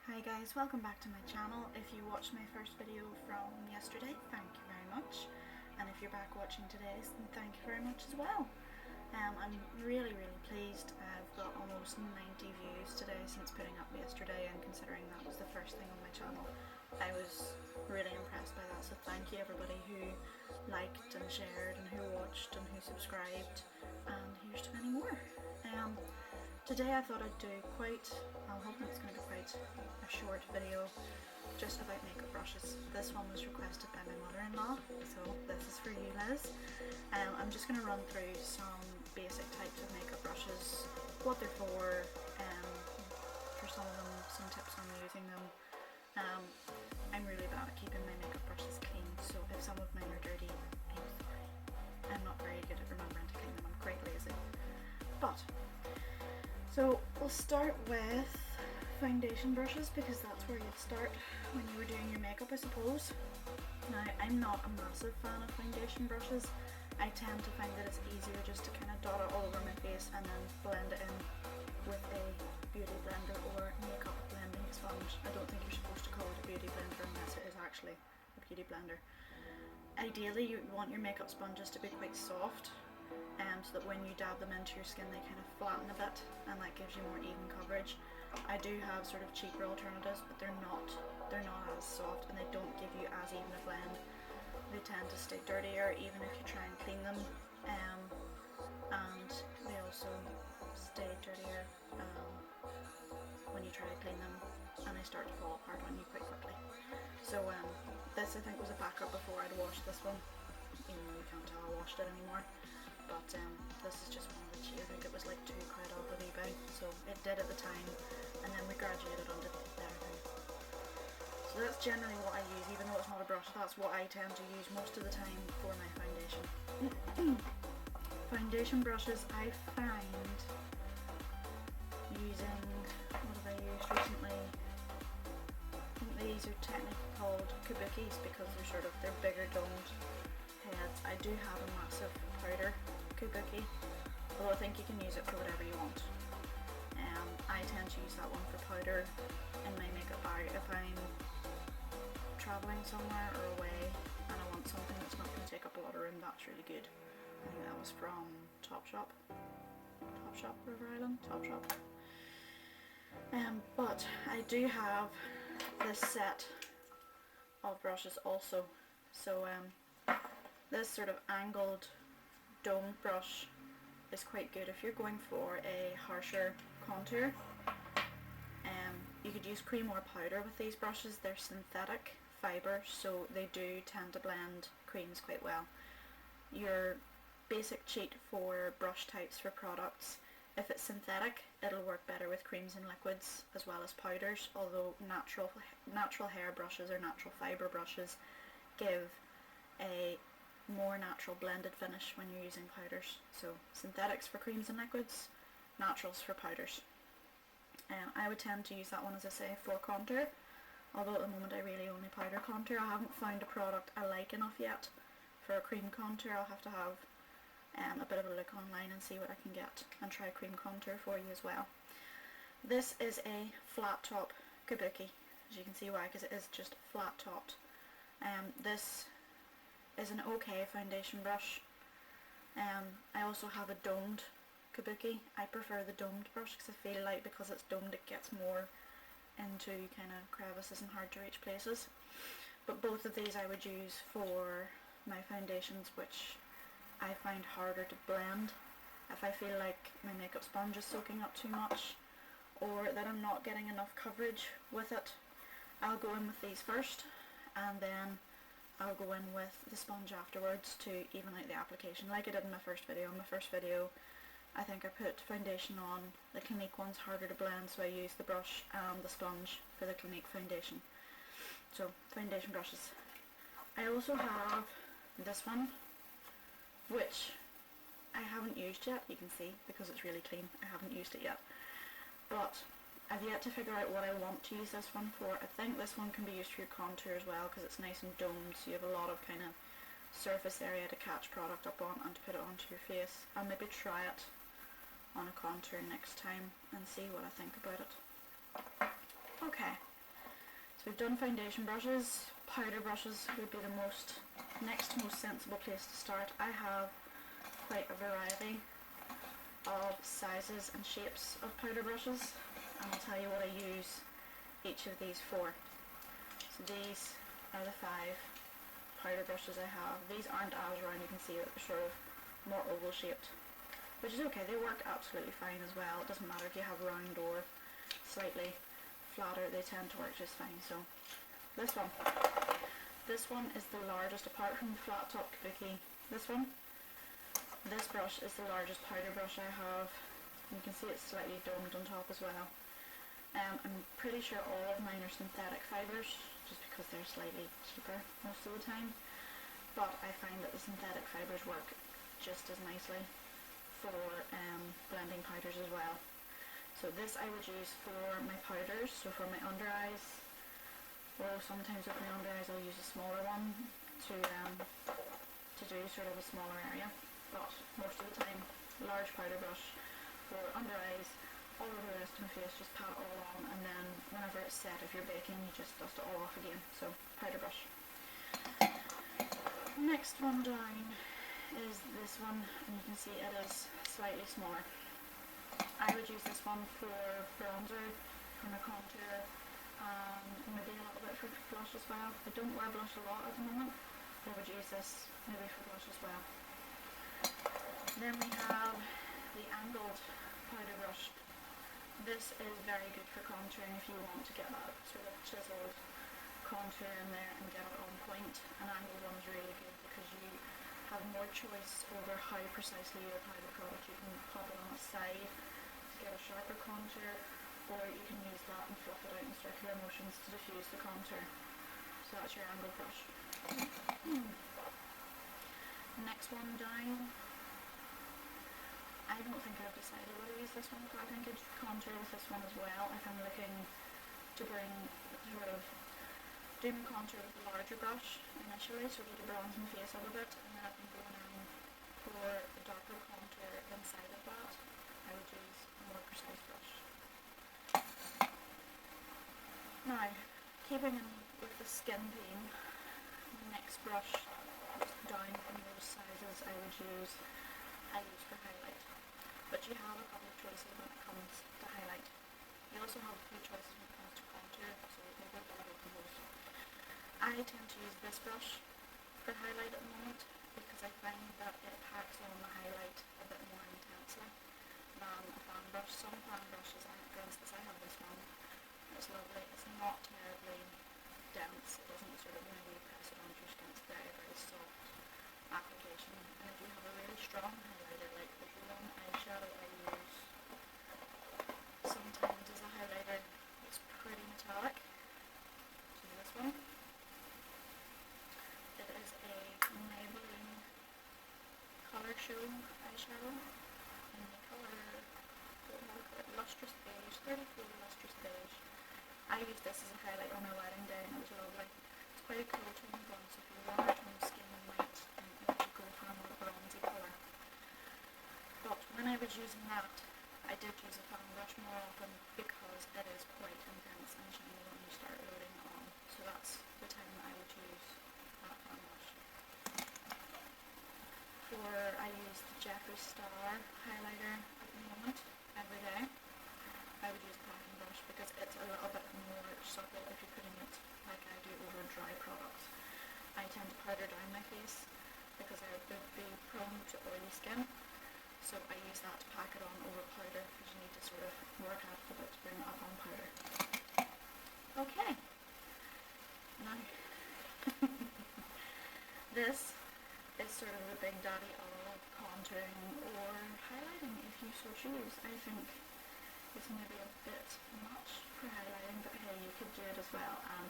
Hi guys, welcome back to my channel. If you watched my first video from yesterday, thank you very much. And if you're back watching today's, then thank you very much as well. I'm really pleased. I've got almost 90 views today since putting up yesterday, and considering that was the first thing on my channel, I was really impressed by that. So thank you everybody who liked and shared and who watched and who subscribed, and here's to many more. Today I thought I'd do I'm hoping it's going to be quite a short video just about makeup brushes. This one was requested by my mother-in-law, so this is for you, Liz. I'm just going to run through some basic types of makeup brushes, what they're for some of them, some tips on using them. I'm really bad at keeping my makeup brushes clean, so if some of mine are dirty, I'm sorry. I'm not very good at remembering to clean them, I'm quite lazy. So we'll start with foundation brushes, because that's where you'd start when you were doing your makeup, I suppose. Now, I'm not a massive fan of foundation brushes. I tend to find that it's easier just to kind of dot it all over my face and then blend it in with a beauty blender or makeup blending sponge. I don't think you're supposed to call it a beauty blender unless it is actually a beauty blender. Ideally, you want your makeup sponges to be quite soft, so that when you dab them into your skin they kind of flatten a bit, and that gives you more even coverage. I do have sort of cheaper alternatives, but they're not as soft, and they don't give you as even a blend. They tend to stay dirtier even if you try and clean them, and they also stay dirtier when you try to clean them, and they start to fall apart on you quite quickly. So this I think was a backup before I'd washed this one, even though you can't tell I washed it anymore. But this is just one of the cheap. I think it was like £2 off of eBay, so it did at the time, and then we graduated onto everything. So that's generally what I use, even though it's not a brush, that's what I tend to use most of the time for my foundation. Foundation brushes I find using, what have I used recently? I think these are technically called kabukis because they're bigger domed heads. I do have a massive powder kabuki, although I think you can use it for whatever you want. I tend to use that one for powder in my makeup bag if I'm travelling somewhere or away and I want something that's not going to take up a lot of room. That's really good. I think that was from Topshop, River Island, Topshop. But I do have this set of brushes also. So this sort of angled domed brush is quite good if you're going for a harsher contour. You could use cream or powder with these brushes. They're synthetic fibre, so they do tend to blend creams quite well. Your basic cheat for brush types for products, if it's synthetic, it'll work better with creams and liquids as well as powders, although natural hair brushes or natural fibre brushes give a more natural blended finish when you're using powders. So synthetics for creams and liquids, naturals for powders. I would tend to use that one, as I say, for contour, although at the moment I really only powder contour. I haven't found a product I like enough yet for a cream contour. I'll have to have a bit of a look online and see what I can get and try cream contour for you as well. This is a flat top kabuki, as you can see why, because it is just flat topped. This is an okay foundation brush. I also have a domed kabuki. I prefer the domed brush because I feel like because it's domed it gets more into kind of crevices and hard to reach places. But both of these I would use for my foundations which I find harder to blend. If I feel like my makeup sponge is soaking up too much or that I'm not getting enough coverage with it, I'll go in with these first and then I'll go in with the sponge afterwards to even out the application, like I did in my first video. In my first video I think I put foundation on. The Clinique one's harder to blend, so I use the brush and the sponge for the Clinique foundation. So foundation brushes. I also have this one, which I haven't used yet, you can see, because it's really clean. I haven't used it yet. But I've yet to figure out what I want to use this one for. I think this one can be used for your contour as well because it's nice and domed, so you have a lot of kind of surface area to catch product up on and to put it onto your face. I'll maybe try it on a contour next time and see what I think about it. Okay, we've done foundation brushes. Powder brushes would be the next most sensible place to start. I have quite a variety of sizes and shapes of powder brushes, and I'll tell you what I use each of these for. So these are the 5 powder brushes I have. These aren't as round, you can see that they're sort of more oval shaped, which is okay. They work absolutely fine as well. It doesn't matter if you have round or slightly flatter, they tend to work just fine. So this one is the largest, apart from the flat top kabuki. This brush is the largest powder brush I have. You can see it's slightly domed on top as well. I'm pretty sure all of mine are synthetic fibres, just because they're slightly cheaper most of the time. But I find that the synthetic fibres work just as nicely for blending powders as well. So this I would use for my powders, so for my under eyes, or sometimes with my under eyes I'll use a smaller one to do sort of a smaller area, but most of the time large powder brush for under eyes. All over the rest of my face, just pat it all on, and then whenever it's set, if you're baking, you just dust it all off again. So powder brush. Next one down is this one, and you can see it is slightly smaller. I would use this one for bronzer, for my contour, and maybe a little bit for blush as well. I don't wear blush a lot at the moment, but I would use this maybe for blush as well. Then we have the angled powder brush. This is very good for contouring if you want to get that sort of chiseled contour in there and get it on point. An angled one is really good because you have more choice over how precisely you apply the product. You can pop it on its side to get a sharper contour, or you can use that and fluff it out in circular motions to diffuse the contour. So that's your angled brush. Next one down. I don't think I've decided whether to use this one, but I think I'd contour with this one as well if I'm looking to bring sort of do my contour with a larger brush initially, so to bronze my face up a bit, and then I think going in for a darker contour inside of that, I would use a more precise brush. Now, keeping in with the skin theme, the next brush down from those sizes I use for highlight. But you have a couple of choices when it comes to highlight. You also have a few choices when it comes to contour, so maybe I'll go with those. I tend to use this brush for highlight at the moment because I find that it packs on the highlight a bit more intensely than a fan brush. Some fan brushes, for instance, I have this one. It's lovely. It's not terribly dense. It doesn't sort of, whenever you press it onto your skin, it's very, very soft application. And if you have a really strong highlighter, like the one eyeshadow I use sometimes as a highlighter, it's pretty metallic. So this one, it is a Maybelline Colour Show eyeshadow in the colour Lustrous Beige, 34 Lustrous Beige. I used this as a highlight on my wedding day and it was lovely. It's quite a cool tone one, so if you're warmer tone skin, you might go for a more bronzy colour. But when I was using that, I did use a fan brush more often because it is quite intense and shiny when you start loading it on. So that's the time that I would use that fan brush. I use the Jeffree Star highlighter at the moment, every day. I would use a packing brush because it's a little bit more subtle if you're putting it like I do over dry products. I tend to powder down my face because I would be prone to oily skin. So I use that to pack it on over powder because you need to sort of work hard for it to bring it up on powder. Okay. Now, this is sort of the big daddy of contouring or highlighting if you so choose. I think it's maybe a bit much for highlighting, but hey, you could do it as well. And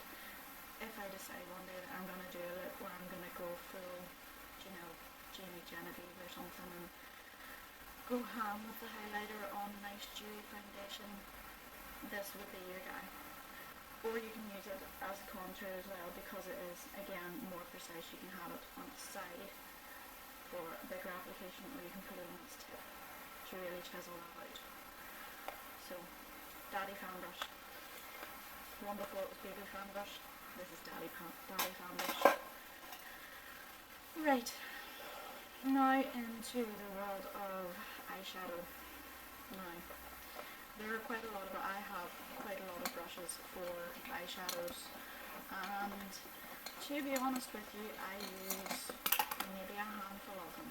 if I decide one day that I'm going to do a look where I'm going to go full, you know, Jamie Genevieve or something and go ham with the highlighter on nice dewy foundation, this would be your guy. Or you can use it as a contour as well because it is, again, more precise. You can have it on its side for a bigger application, or you can put it on its tip to really chisel that out. So, daddy fan brush. one before it was Baby Fan Brush. This is Daddy Fan Brush. Right, now into the world of eyeshadow. Now, there are quite a lot of, I have quite a lot of brushes for eyeshadows, and to be honest with you, I use maybe a handful of them.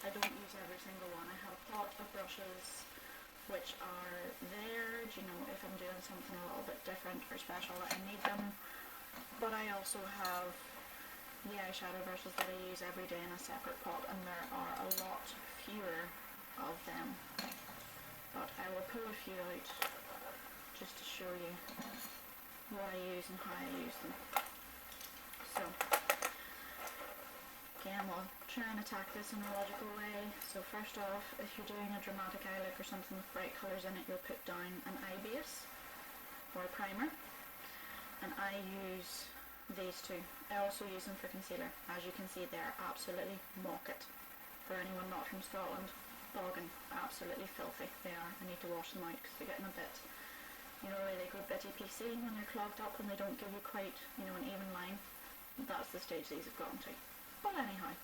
I don't use every single one. I have a pot of brushes which are there, you know, if I'm doing something a little bit different or special that I need them. But I also have the eyeshadow brushes that I use every day in a separate pot, and there are a lot fewer of them. But I will pull a few out just to show you what I use and how I use them. So, again, we'll try and attack this in a logical way. So first off, if you're doing a dramatic eye look or something with bright colours in it, you'll put down an eye base or a primer. And I use these two. I also use them for concealer. As you can see, they're absolutely mock it. For anyone not from Scotland, boggin, absolutely filthy they are. I need to wash them out because they're getting a bit, you know, they go bitty PC when they're clogged up and they don't give you quite, you know, an even line. That's the stage these have gotten to. But anyhow,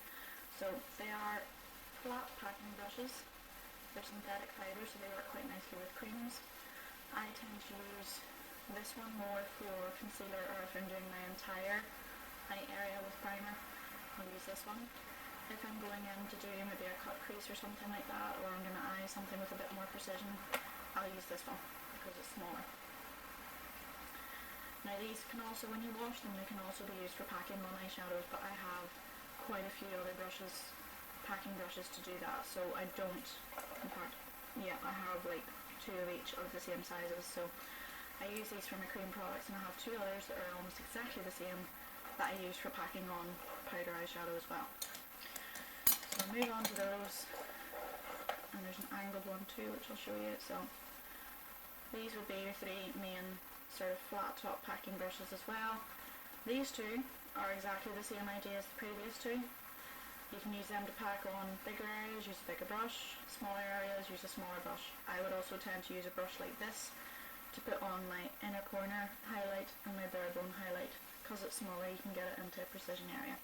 so they are flat packing brushes. They're synthetic fibre, so they work quite nicely with creams. I tend to use this one more for concealer, or if I'm doing my entire eye area with primer, I'll use this one. If I'm going in to do maybe a cut crease or something like that, or I'm going to eye something with a bit more precision, I'll use this one because it's smaller. Now these can also, when you wash them, they can also be used for packing on eyeshadows, but I have quite a few other brushes, packing brushes to do that, so I don't, in fact, yeah, I have like 2 of each of the same sizes, so I use these for my cream products, and I have 2 others that are almost exactly the same that I use for packing on powder eyeshadow as well. So I'll move on to those, and there's an angled one too which I'll show you. So these would be your 3 main sort of flat top packing brushes as well. These 2 are exactly the same idea as the previous 2. You can use them to pack on bigger areas, use a bigger brush, smaller areas, use a smaller brush. I would also tend to use a brush like this to put on my inner corner highlight and my bare bone highlight. Because it's smaller, you can get it into a precision area.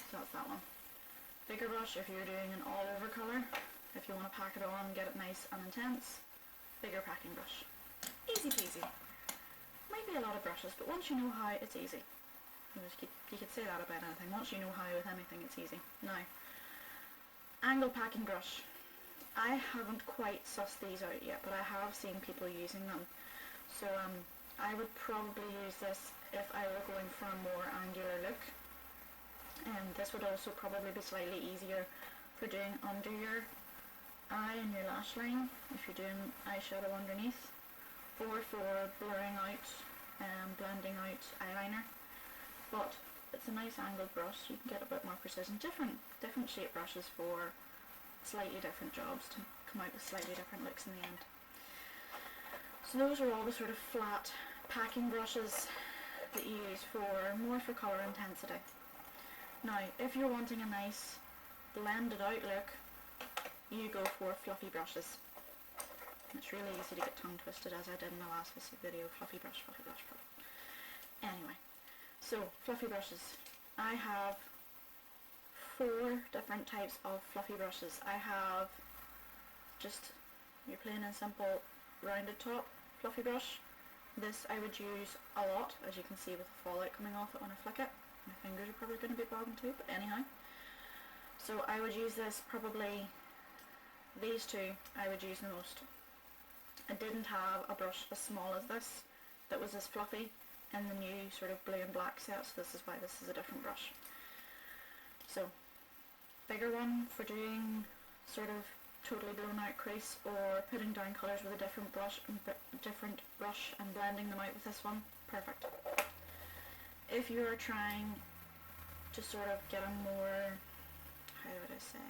So that's that one. Bigger brush if you're doing an all over colour, if you want to pack it on and get it nice and intense. Bigger packing brush. Easy peasy. Might be a lot of brushes, but once you know how, it's easy. You could say that about anything. Once you know how with anything, it's easy. Now, angle packing brush. I haven't quite sussed these out yet, but I have seen people using them. So I would probably use this if I were going for a more angular look. And this would also probably be slightly easier for doing under your eye and your lash line, if you're doing eyeshadow underneath, or for blurring out and blending out eyeliner. But it's a nice angled brush, you can get a bit more precision. Different shape brushes for slightly different jobs to come out with slightly different looks in the end. So those are all the sort of flat packing brushes that you use more for colour intensity. Now, if you're wanting a nice blended out look, you go for fluffy brushes. It's really easy to get tongue twisted, as I did in the last video. Fluffy brush, fluffy brush, fluffy. Anyway, so fluffy brushes. I have 4 different types of fluffy brushes. I have just your plain and simple rounded top fluffy brush. This I would use a lot, as you can see with the fallout coming off it when I flick it. My fingers are probably going to be bogging too, but anyhow. So I would use this probably, these 2 I would use the most. I didn't have a brush as small as this that was as fluffy in the new sort of blue and black set, so this is why this is a different brush. So, bigger one for doing sort of totally blown out crease, or putting down colours with a different brush and blending them out with this one, perfect. If you're trying to sort of get a more, how would I say,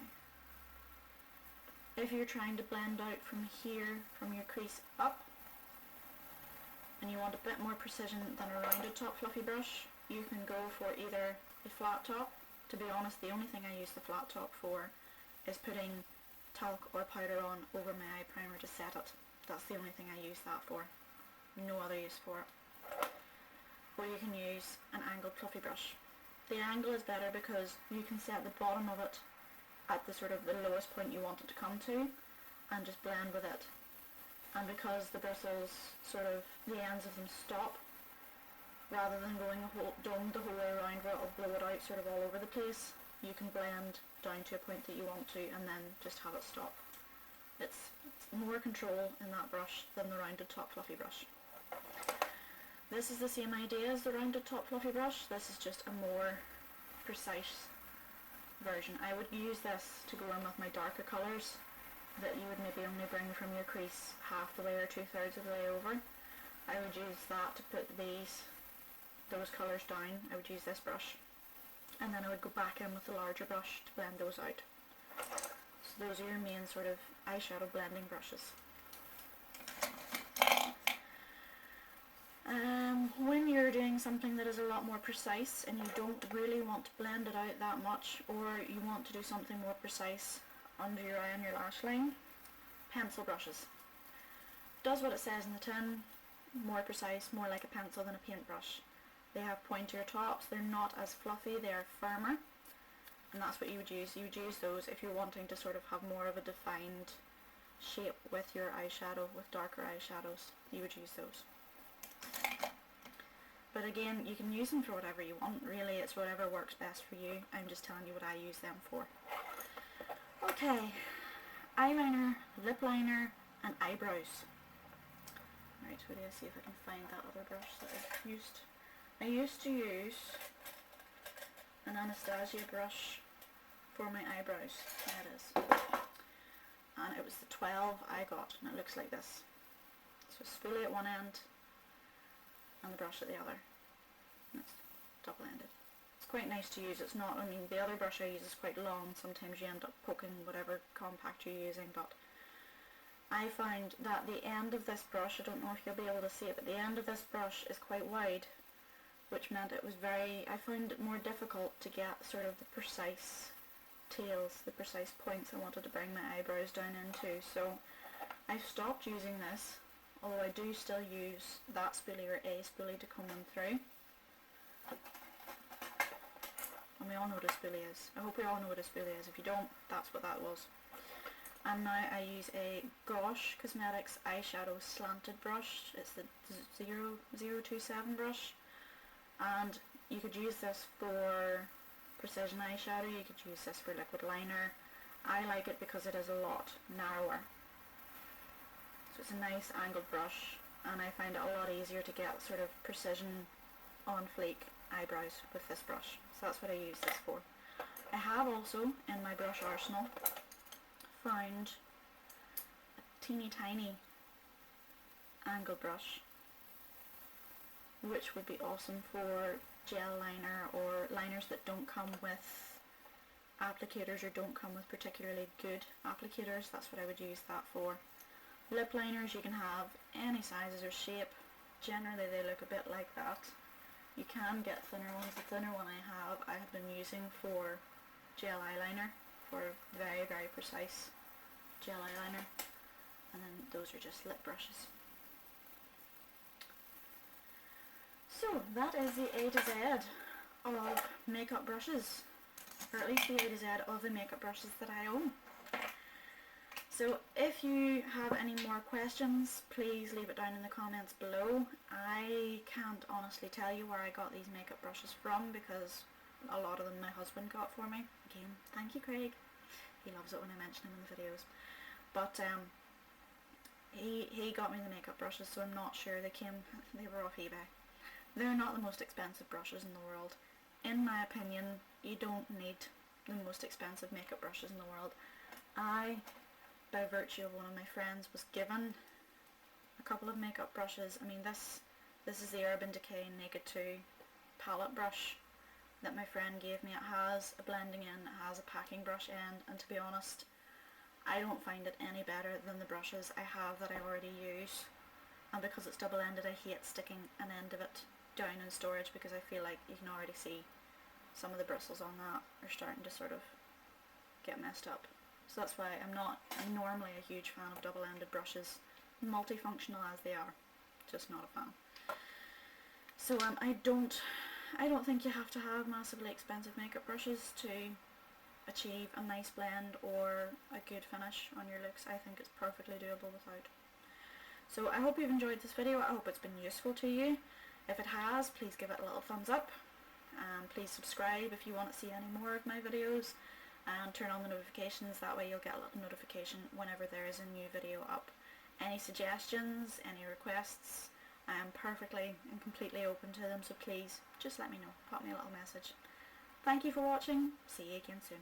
if you're trying to blend out from here, from your crease up, and you want a bit more precision than a rounded top fluffy brush, you can go for either a flat top. To be honest, the only thing I use the flat top for is putting talc or powder on over my eye primer to set it. That's the only thing I use that for. No other use for it. or you can use an angled fluffy brush. The angle is better because you can set the bottom of it at the sort of the lowest point you want it to come to and just blend with it. And because the bristles sort of, the ends of them stop, rather than going down the whole way around where it'll blow it out sort of all over the place, you can blend down to a point that you want to and then just have it stop. It's more control in that brush than the rounded top fluffy brush. This is the same idea as the rounded top fluffy brush. This is just a more precise version. I would use this to go in with my darker colours that you would maybe only bring from your crease half the way or 2/3 of the way over. I would use that to put those colours down. I would use this brush, and then I would go back in with the larger brush to blend those out. So those are your main sort of eyeshadow blending brushes. When you're doing something that is a lot more precise and you don't really want to blend it out that much, or you want to do something more precise under your eye and your lash line, pencil brushes. Does what it says in the tin, more precise, more like a pencil than a paintbrush. They have pointier tops, they're not as fluffy, they are firmer, and that's what you would use. You would use those if you're wanting to sort of have more of a defined shape with your eyeshadow, with darker eyeshadows. You would use those. But again, you can use them for whatever you want, really. It's whatever works best for you. I'm just telling you what I use them for. Okay, eyeliner, lip liner, and eyebrows. Right, where do I see if I can find that other brush that I used? I used to use an Anastasia brush for my eyebrows. There it is. And it was the 12 I got, and it looks like this. So spoolie at one end, and the brush at the other. And it's double-ended. It's quite nice to use. It's not, I mean, the other brush I use is quite long. Sometimes you end up poking whatever compact you're using, but I find that the end of this brush, I don't know if you'll be able to see it, but the end of this brush is quite wide, which meant it was I found it more difficult to get sort of the precise tails, the precise points I wanted to bring my eyebrows down into. So I've stopped using this, although I do still use that spoolie or a spoolie to comb them through. And we all know what a spoolie is. I hope we all know what a spoolie is. If you don't, that's what that was. And now I use a Gosh Cosmetics eyeshadow slanted brush. It's the 027 brush. And you could use this for precision eyeshadow, you could use this for liquid liner. I like it because it is a lot narrower. So it's a nice angled brush, and I find it a lot easier to get sort of precision on fleek eyebrows with this brush. So that's what I use this for. I have also, in my brush arsenal, found a teeny tiny angled brush, which would be awesome for gel liner or liners that don't come with applicators or don't come with particularly good applicators. That's what I would use that for. Lip liners, you can have any sizes or shape. Generally they look a bit like that. You can get thinner ones. The thinner one I have been using for gel eyeliner, for very, very precise gel eyeliner. And then those are just lip brushes. So that is the A to Z of makeup brushes, or at least the A to Z of the makeup brushes that I own. So if you have any more questions, please leave it down in the comments below. I can't honestly tell you where I got these makeup brushes from, because a lot of them my husband got for me. Again, thank you, Craig. He loves it when I mention him in the videos. But he got me the makeup brushes, so I'm not sure. They were off eBay. They're not the most expensive brushes in the world. In my opinion, you don't need the most expensive makeup brushes in the world. I, by virtue of one of my friends, was given a couple of makeup brushes. I mean, this is the Urban Decay Naked 2 palette brush that my friend gave me. It has a blending in, it has a packing brush end, and to be honest, I don't find it any better than the brushes I have that I already use. And because it's double-ended, I hate sticking an end of it down in storage, because I feel like you can already see some of the bristles on that are starting to sort of get messed up. So that's why I'm normally a huge fan of double-ended brushes, multifunctional as they are, just not a fan. So I don't think you have to have massively expensive makeup brushes to achieve a nice blend or a good finish on your looks. I think it's perfectly doable without. So I hope you've enjoyed this video. I hope it's been useful to you. If it has, please give it a little thumbs up, and please subscribe if you want to see any more of my videos, and turn on the notifications. That way you'll get a little notification whenever there is a new video up. Any suggestions, any requests, I am perfectly and completely open to them, so please just let me know. Pop me a little message. Thank you for watching. See you again soon.